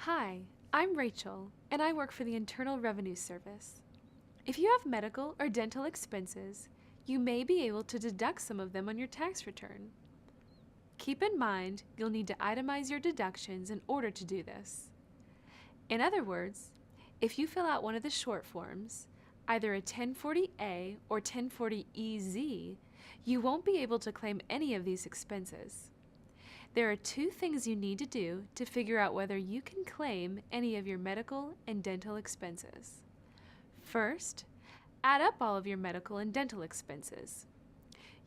Hi, I'm Rachel, and I work for the Internal Revenue Service. If you have medical or dental expenses, you may be able to deduct some of them on your tax return. Keep in mind you'll need to itemize your deductions in order to do this. In other words, if you fill out one of the short forms, either a 1040A or 1040EZ, you won't be able to claim any of these expenses. There are two things you need to do to figure out whether you can claim any of your medical and dental expenses. First, add up all of your medical and dental expenses.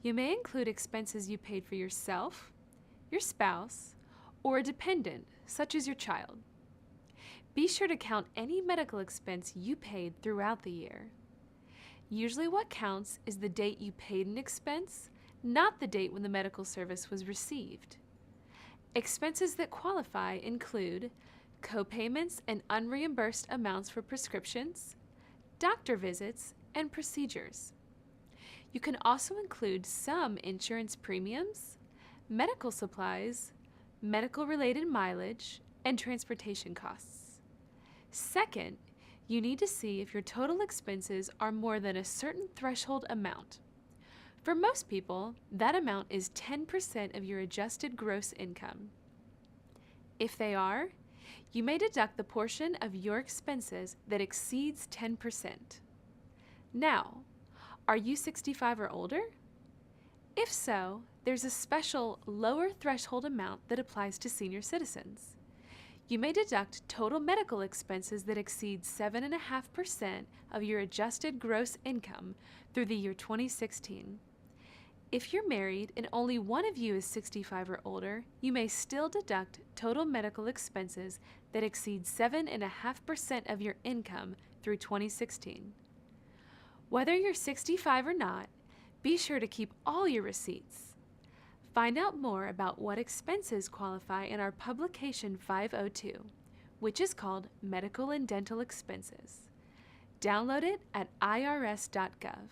You may include expenses you paid for yourself, your spouse, or a dependent, such as your child. Be sure to count any medical expense you paid throughout the year. Usually what counts is the date you paid an expense, not the date when the medical service was received. Expenses that qualify include copayments and unreimbursed amounts for prescriptions, doctor visits, and procedures. You can also include some insurance premiums, medical supplies, medical-related mileage, and transportation costs. Second, you need to see if your total expenses are more than a certain threshold amount. For most people, that amount is 10% of your adjusted gross income. If they are, you may deduct the portion of your expenses that exceeds 10%. Now, are you 65 or older? If so, there's a special lower threshold amount that applies to senior citizens. You may deduct total medical expenses that exceed 7.5% of your adjusted gross income through the year 2016. If you're married and only one of you is 65 or older, you may still deduct total medical expenses that exceed 7.5% of your income through 2016. Whether you're 65 or not, be sure to keep all your receipts. Find out more about what expenses qualify in our Publication 502, which is called Medical and Dental Expenses. Download it at irs.gov.